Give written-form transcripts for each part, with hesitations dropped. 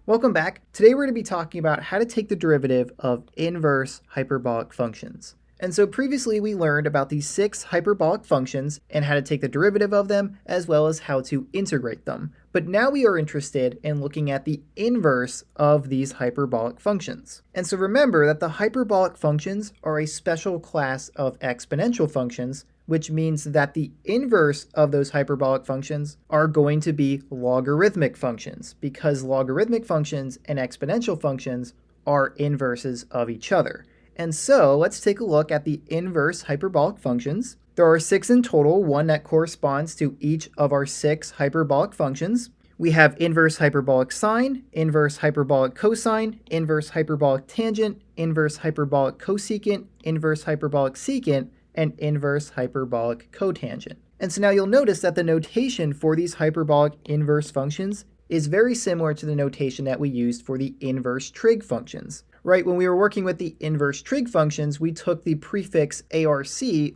Welcome back. Today we're going to be talking about how to take the derivative of inverse hyperbolic functions. And so previously we learned about these 6 hyperbolic functions and how to take the derivative of them, as well as how to integrate them. But now we are interested in looking at the inverse of these hyperbolic functions. And so remember that the hyperbolic functions are a special class of exponential functions, which means that the inverse of those hyperbolic functions are going to be logarithmic functions, because logarithmic functions and exponential functions are inverses of each other. And so let's take a look at the inverse hyperbolic functions. There are 6 in total, one that corresponds to each of our 6 hyperbolic functions. We have inverse hyperbolic sine, inverse hyperbolic cosine, inverse hyperbolic tangent, inverse hyperbolic cosecant, inverse hyperbolic secant, and inverse hyperbolic cotangent. And so now you'll notice that the notation for these hyperbolic inverse functions is very similar to the notation that we used for the inverse trig functions. Right, when we were working with the inverse trig functions, we took the prefix arc,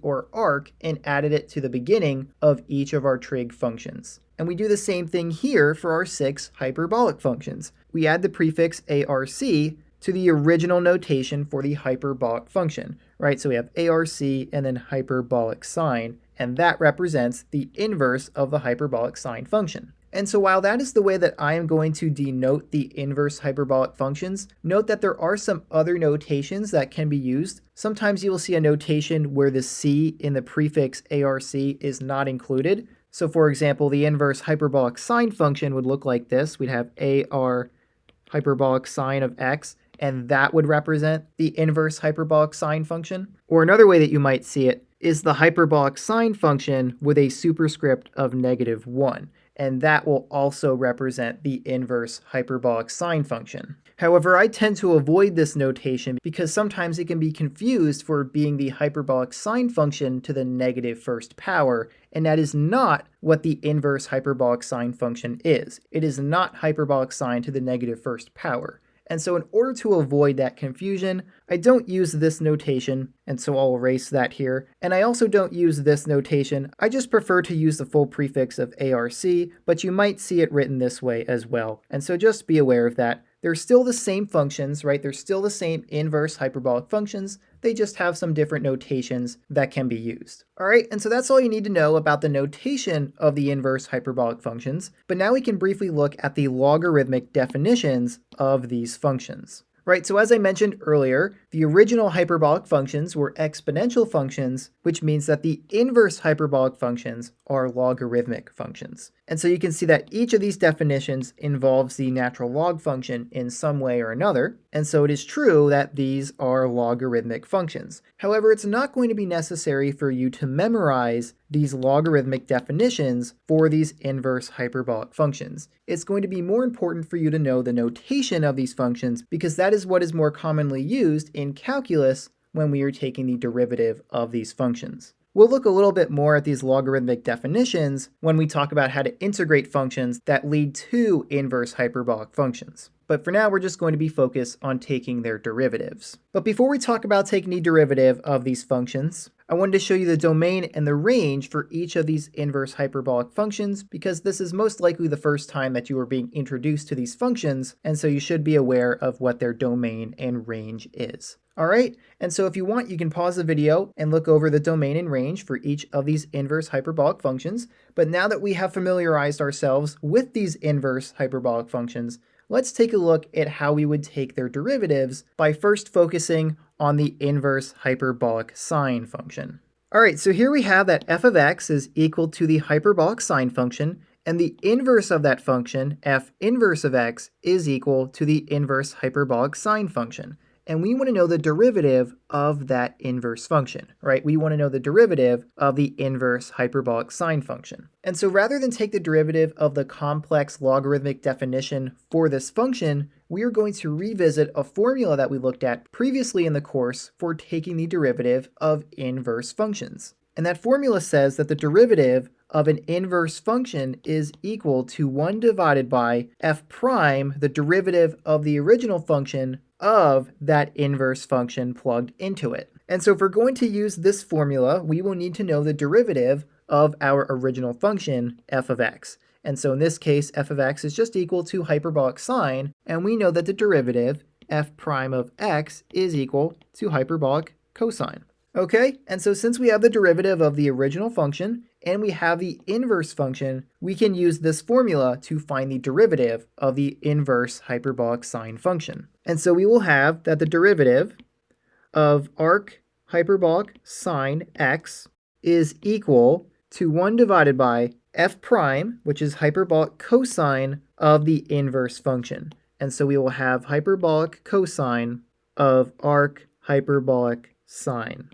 or arc, and added it to the beginning of each of our trig functions. And we do the same thing here for our 6 hyperbolic functions. We add the prefix arc to the original notation for the hyperbolic function, right? So we have arc and then hyperbolic sine, and that represents the inverse of the hyperbolic sine function. And so while that is the way that I am going to denote the inverse hyperbolic functions, note that there are some other notations that can be used. Sometimes you will see a notation where the c in the prefix arc is not included. So for example, the inverse hyperbolic sine function would look like this. We'd have ar hyperbolic sine of x, and that would represent the inverse hyperbolic sine function. Or another way that you might see it is the hyperbolic sine function with a superscript of -1. And that will also represent the inverse hyperbolic sine function. However, I tend to avoid this notation because sometimes it can be confused for being the hyperbolic sine function to the negative first power, and that is not what the inverse hyperbolic sine function is. It is not hyperbolic sine to the negative first power. And so in order to avoid that confusion, I don't use this notation, and so I'll erase that here. And I also don't use this notation. I just prefer to use the full prefix of arc, but you might see it written this way as well. And so just be aware of that. They're still the same functions, right? They're still the same inverse hyperbolic functions. They just have some different notations that can be used. All right, and so that's all you need to know about the notation of the inverse hyperbolic functions. But now we can briefly look at the logarithmic definitions of these functions. Right, so as I mentioned earlier, the original hyperbolic functions were exponential functions, which means that the inverse hyperbolic functions are logarithmic functions. And so you can see that each of these definitions involves the natural log function in some way or another, and so it is true that these are logarithmic functions. However, it's not going to be necessary for you to memorize these logarithmic definitions for these inverse hyperbolic functions. It's going to be more important for you to know the notation of these functions because that is what is more commonly used in calculus when we are taking the derivative of these functions. We'll look a little bit more at these logarithmic definitions when we talk about how to integrate functions that lead to inverse hyperbolic functions. But for now, we're just going to be focused on taking their derivatives. But before we talk about taking the derivative of these functions, I wanted to show you the domain and the range for each of these inverse hyperbolic functions because this is most likely the first time that you are being introduced to these functions, and so you should be aware of what their domain and range is. All right, and so if you want, you can pause the video and look over the domain and range for each of these inverse hyperbolic functions. But now that we have familiarized ourselves with these inverse hyperbolic functions, let's take a look at how we would take their derivatives by first focusing on the inverse hyperbolic sine function. All right, so here we have that f of x is equal to the hyperbolic sine function, and the inverse of that function, f inverse of x, is equal to the inverse hyperbolic sine function. And we want to know the derivative of that inverse function, right? We want to know the derivative of the inverse hyperbolic sine function. And so rather than take the derivative of the complex logarithmic definition for this function, we are going to revisit a formula that we looked at previously in the course for taking the derivative of inverse functions. And that formula says that the derivative of an inverse function is equal to 1 divided by f prime, the derivative of the original function of that inverse function plugged into it. And so if we're going to use this formula, we will need to know the derivative of our original function, f of x. And so in this case, f of x is just equal to hyperbolic sine, and we know that the derivative f prime of x is equal to hyperbolic cosine. Okay, and so since we have the derivative of the original function and we have the inverse function, we can use this formula to find the derivative of the inverse hyperbolic sine function. And so we will have that the derivative of arc hyperbolic sine x is equal to 1 divided by f prime, which is hyperbolic cosine of the inverse function. And so we will have hyperbolic cosine of arc hyperbolic sine.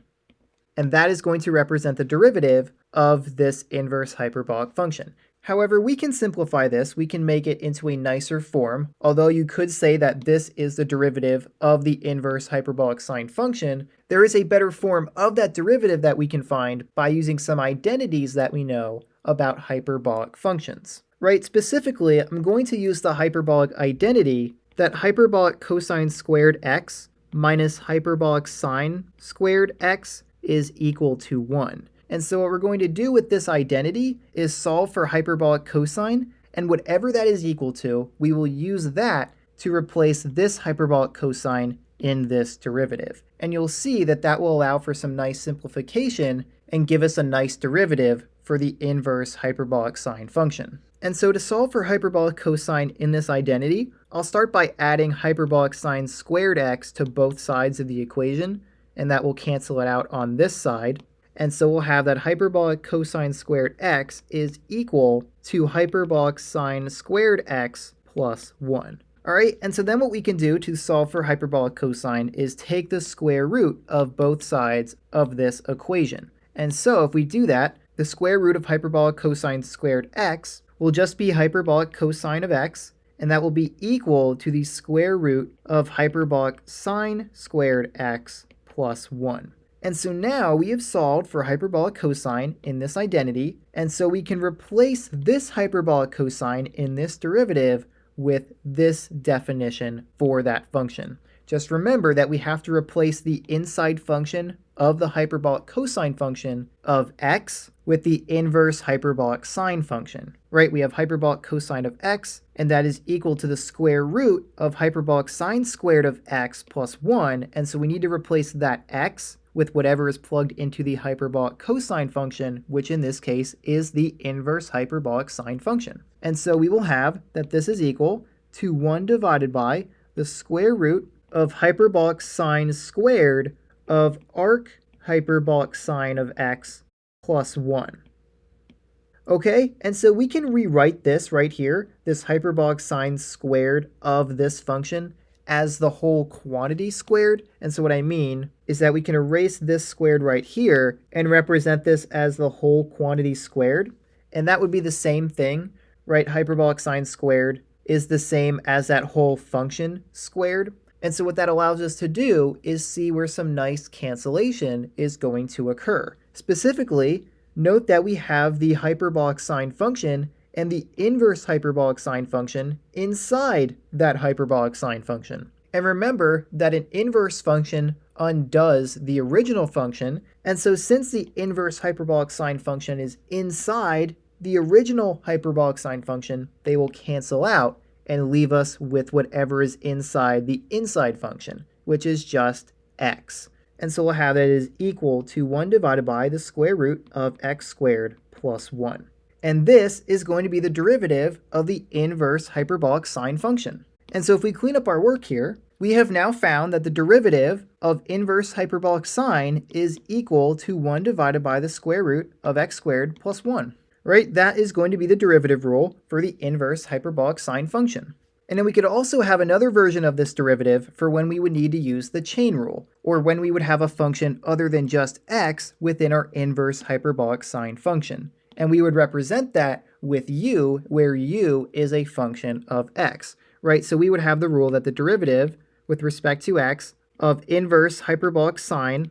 And that is going to represent the derivative of this inverse hyperbolic function. However, we can simplify this. We can make it into a nicer form. Although you could say that this is the derivative of the inverse hyperbolic sine function, there is a better form of that derivative that we can find by using some identities that we know about hyperbolic functions. Right? Specifically, I'm going to use the hyperbolic identity that hyperbolic cosine squared x minus hyperbolic sine squared x is equal to 1. And so what we're going to do with this identity is solve for hyperbolic cosine, and whatever that is equal to, we will use that to replace this hyperbolic cosine in this derivative. And you'll see that that will allow for some nice simplification and give us a nice derivative for the inverse hyperbolic sine function. And so to solve for hyperbolic cosine in this identity, I'll start by adding hyperbolic sine squared x to both sides of the equation, and that will cancel it out on this side. And so we'll have that hyperbolic cosine squared x is equal to hyperbolic sine squared x plus 1. All right, and so then what we can do to solve for hyperbolic cosine is take the square root of both sides of this equation. And so if we do that, the square root of hyperbolic cosine squared x will just be hyperbolic cosine of x, and that will be equal to the square root of hyperbolic sine squared x plus 1. And so now we have solved for hyperbolic cosine in this identity, and so we can replace this hyperbolic cosine in this derivative with this definition for that function. Just remember that we have to replace the inside function of the hyperbolic cosine function of x with the inverse hyperbolic sine function, right? We have hyperbolic cosine of x, and that is equal to the square root of hyperbolic sine squared of x plus 1, and so we need to replace that x with whatever is plugged into the hyperbolic cosine function, which in this case is the inverse hyperbolic sine function. And so we will have that this is equal to 1 divided by the square root of hyperbolic sine squared of arc hyperbolic sine of x plus 1. Okay, and so we can rewrite this right here, this hyperbolic sine squared of this function, as the whole quantity squared. And so what I mean is that we can erase this squared right here and represent this as the whole quantity squared. And that would be the same thing, right? Hyperbolic sine squared is the same as that whole function squared. And so what that allows us to do is see where some nice cancellation is going to occur. Specifically, note that we have the hyperbolic sine function and the inverse hyperbolic sine function inside that hyperbolic sine function. And remember that an inverse function undoes the original function, and so since the inverse hyperbolic sine function is inside the original hyperbolic sine function, they will cancel out and leave us with whatever is inside the inside function, which is just x. And so we'll have that it is equal to 1 divided by the square root of x squared plus 1. And this is going to be the derivative of the inverse hyperbolic sine function. And so if we clean up our work here, we have now found that the derivative of inverse hyperbolic sine is equal to 1 divided by the square root of x squared plus 1. Right? That is going to be the derivative rule for the inverse hyperbolic sine function. And then we could also have another version of this derivative for when we would need to use the chain rule, or when we would have a function other than just x within our inverse hyperbolic sine function. And we would represent that with u, where u is a function of x, right? So we would have the rule that the derivative with respect to x of inverse hyperbolic sine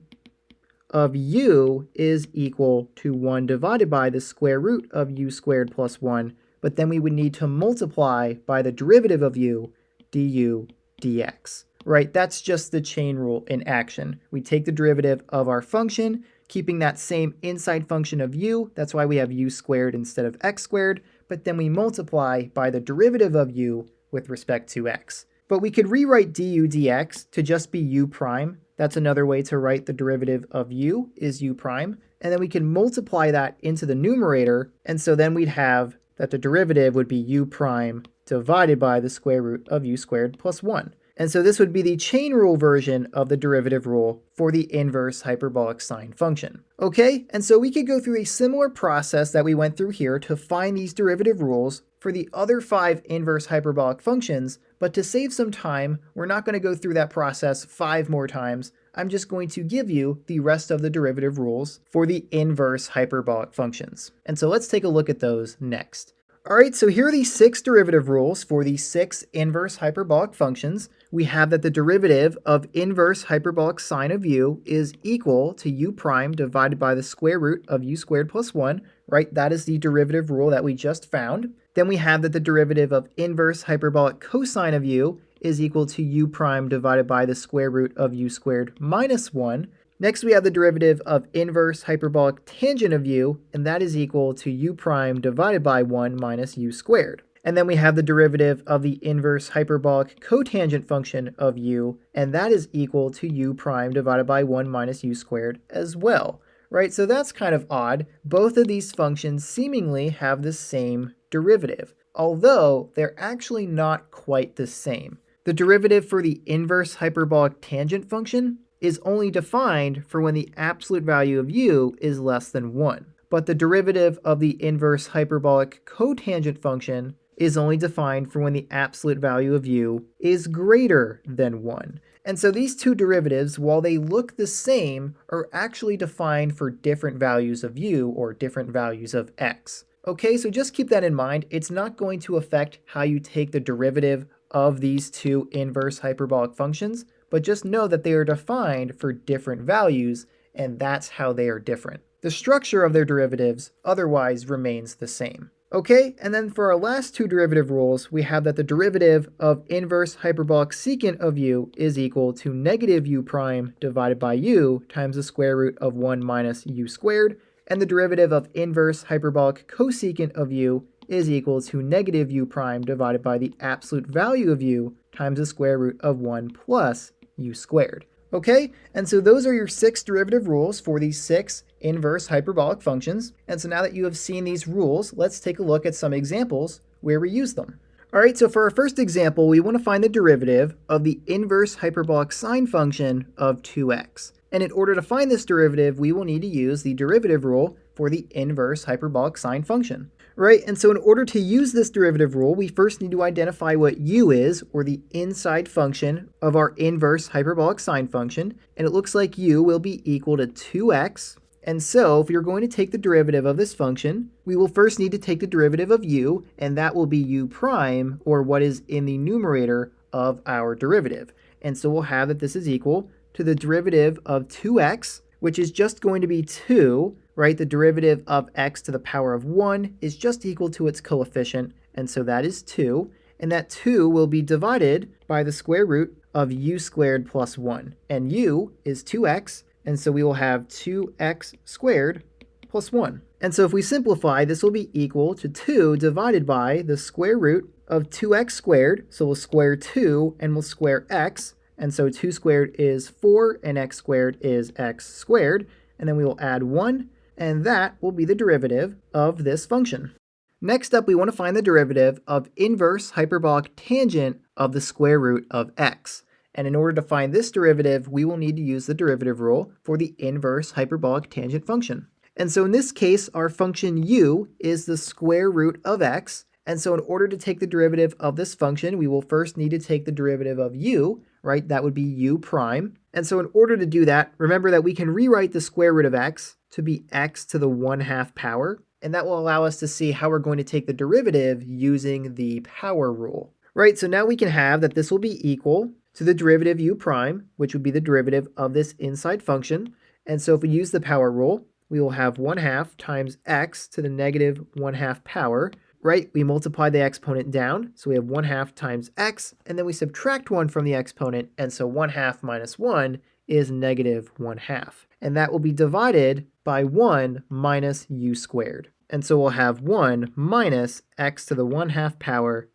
of u is equal to 1 divided by the square root of u squared plus 1, but then we would need to multiply by the derivative of u, du dx, right? That's just the chain rule in action. We take the derivative of our function, keeping that same inside function of u, that's why we have u squared instead of x squared, but then we multiply by the derivative of u with respect to x. But we could rewrite du dx to just be u prime. That's another way to write the derivative of u is u prime. And then we can multiply that into the numerator, and so then we'd have that the derivative would be u prime divided by the square root of u squared plus 1. And so this would be the chain rule version of the derivative rule for the inverse hyperbolic sine function. Okay, and so we could go through a similar process that we went through here to find these derivative rules for the other 5 inverse hyperbolic functions, but to save some time, we're not going to go through that process 5 more times. I'm just going to give you the rest of the derivative rules for the inverse hyperbolic functions. And so let's take a look at those next. All right, so here are the 6 derivative rules for the 6 inverse hyperbolic functions. We have that the derivative of inverse hyperbolic sine of u is equal to u prime divided by the square root of u squared plus 1, right? That is the derivative rule that we just found. Then we have that the derivative of inverse hyperbolic cosine of u is equal to u prime divided by the square root of u squared minus 1. Next, we have the derivative of inverse hyperbolic tangent of u, and that is equal to u prime divided by 1 minus u squared. And then we have the derivative of the inverse hyperbolic cotangent function of u, and that is equal to u prime divided by 1 minus u squared as well, right? So that's kind of odd. Both of these functions seemingly have the same derivative, although they're actually not quite the same. The derivative for the inverse hyperbolic tangent function is only defined for when the absolute value of u is less than 1. But the derivative of the inverse hyperbolic cotangent function is only defined for when the absolute value of u is greater than 1. And so these two derivatives, while they look the same, are actually defined for different values of u or different values of x. Okay, so just keep that in mind. It's not going to affect how you take the derivative of these two inverse hyperbolic functions, but just know that they are defined for different values, and that's how they are different. The structure of their derivatives otherwise remains the same. Okay, and then for our last 2 derivative rules, we have that the derivative of inverse hyperbolic secant of u is equal to negative u prime divided by u times the square root of 1 minus u squared, and the derivative of inverse hyperbolic cosecant of u is equal to negative u prime divided by the absolute value of u times the square root of 1 plus u squared. Okay, and so those are your 6 derivative rules for these 6 inverse hyperbolic functions. And so now that you have seen these rules, let's take a look at some examples where we use them. All right, so for our first example, we want to find the derivative of the inverse hyperbolic sine function of 2x. And in order to find this derivative, we will need to use the derivative rule for the inverse hyperbolic sine function. Right, and so in order to use this derivative rule, we first need to identify what u is, or the inside function of our inverse hyperbolic sine function, and it looks like u will be equal to 2x. And so if you're going to take the derivative of this function, we will first need to take the derivative of u, and that will be u prime, or what is in the numerator of our derivative. And so we'll have that this is equal to the derivative of 2x, which is just going to be 2, right? The derivative of x to the power of 1 is just equal to its coefficient, and so that is 2. And that 2 will be divided by the square root of u squared plus 1. And u is 2x, and so we will have 2x squared plus 1. And so if we simplify, this will be equal to 2 divided by the square root of 2x squared. So we'll square 2 and we'll square x. And so 2 squared is 4 and x squared is x squared. And then we will add 1, and that will be the derivative of this function. Next up, we want to find the derivative of inverse hyperbolic tangent of the square root of x. And in order to find this derivative, we will need to use the derivative rule for the inverse hyperbolic tangent function. And so in this case, our function u is the square root of x. And so in order to take the derivative of this function, we will first need to take the derivative of u, right? That would be u prime. And so in order to do that, remember that we can rewrite the square root of x to be x to the 1/2 power. And that will allow us to see how we're going to take the derivative using the power rule. Right, so now we can have that this will be equal to the derivative u prime, which would be the derivative of this inside function. And so if we use the power rule, we will have 1/2 times x to the negative 1/2 power. Right, we multiply the exponent down, so we have 1/2 times x, and then we subtract 1 from the exponent, and so 1/2 minus 1 is negative 1/2. And that will be divided by 1 minus u squared. And so we'll have 1 minus x to the 1/2 power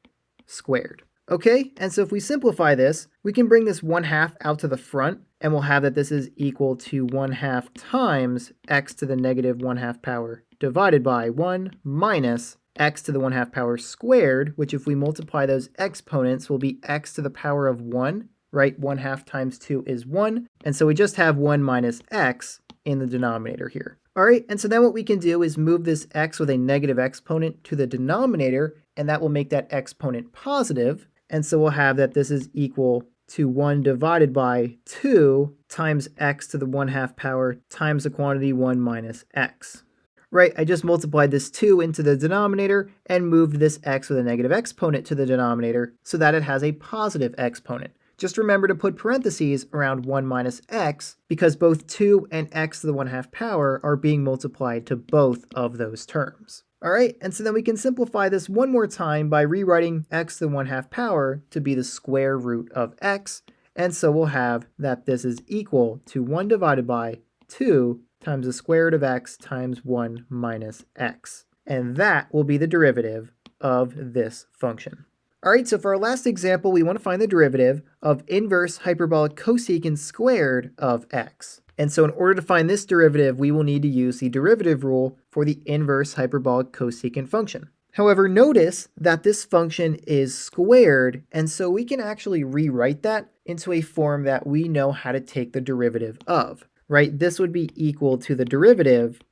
squared. Okay, and so if we simplify this, we can bring this 1/2 out to the front, and we'll have that this is equal to 1/2 times x to the negative 1/2 power divided by 1 minus x to the 1/2 power squared, which if we multiply those exponents will be x to the power of 1, right? 1/2 times 2 is 1, and so we just have 1 minus x in the denominator here. All right, and so then what we can do is move this x with a negative exponent to the denominator, and that will make that exponent positive. And so we'll have that this is equal to 1 divided by 2 times x to the 1/2 power times the quantity 1 minus x. Right, I just multiplied this 2 into the denominator and moved this x with a negative exponent to the denominator so that it has a positive exponent. Just remember to put parentheses around 1 minus x because both 2 and x to the 1/2 power are being multiplied to both of those terms. All right, and so then we can simplify this one more time by rewriting x to the 1/2 power to be the square root of x. And so we'll have that this is equal to 1 divided by 2 times the square root of x times 1 minus x. And that will be the derivative of this function. All right, so for our last example, we want to find the derivative of inverse hyperbolic cosecant squared of x. And so in order to find this derivative, we will need to use the derivative rule for the inverse hyperbolic cosecant function. However, notice that this function is squared, and so we can actually rewrite that into a form that we know how to take the derivative of, right? This would be equal to the derivative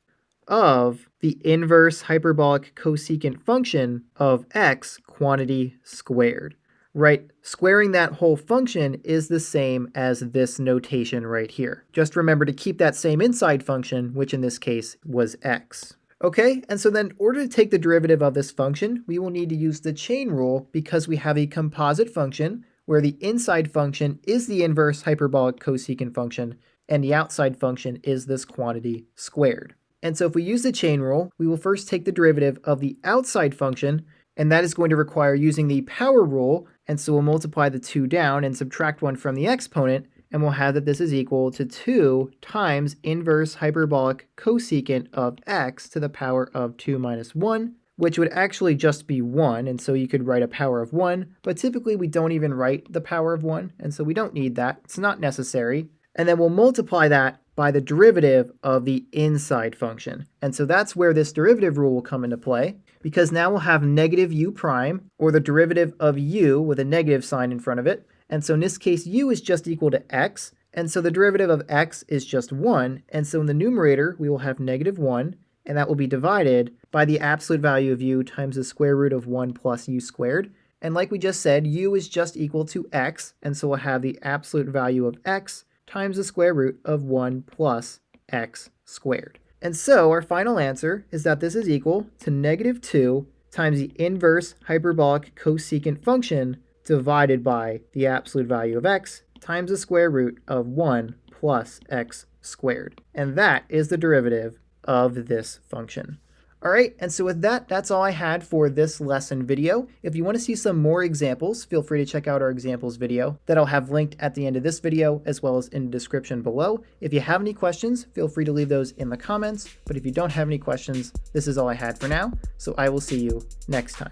of the inverse hyperbolic cosecant function of x quantity squared, right? Squaring that whole function is the same as this notation right here. Just remember to keep that same inside function, which in this case was x. Okay, and so then in order to take the derivative of this function, we will need to use the chain rule because we have a composite function where the inside function is the inverse hyperbolic cosecant function and the outside function is this quantity squared. And so if we use the chain rule, we will first take the derivative of the outside function, and that is going to require using the power rule, and so we'll multiply the 2 down and subtract 1 from the exponent, and we'll have that this is equal to 2 times inverse hyperbolic cosecant of x to the power of 2 minus 1, which would actually just be 1, and so you could write a power of 1, but typically we don't even write the power of 1, and so we don't need that. It's not necessary. And then we'll multiply that by the derivative of the inside function. And so that's where this derivative rule will come into play, because now we'll have negative u prime, or the derivative of u with a negative sign in front of it. And so in this case, u is just equal to x, and so the derivative of x is just 1. And so in the numerator, we will have negative 1, and that will be divided by the absolute value of u times the square root of 1 plus u squared. And like we just said, u is just equal to x, and so we'll have the absolute value of x times the square root of 1 plus x squared. And so our final answer is that this is equal to negative 2 times the inverse hyperbolic cosecant function divided by the absolute value of x times the square root of 1 plus x squared. And that is the derivative of this function. All right, and so with that, that's all I had for this lesson video. If you want to see some more examples, feel free to check out our examples video that I'll have linked at the end of this video as well as in the description below. If you have any questions, feel free to leave those in the comments. But if you don't have any questions, this is all I had for now. So I will see you next time.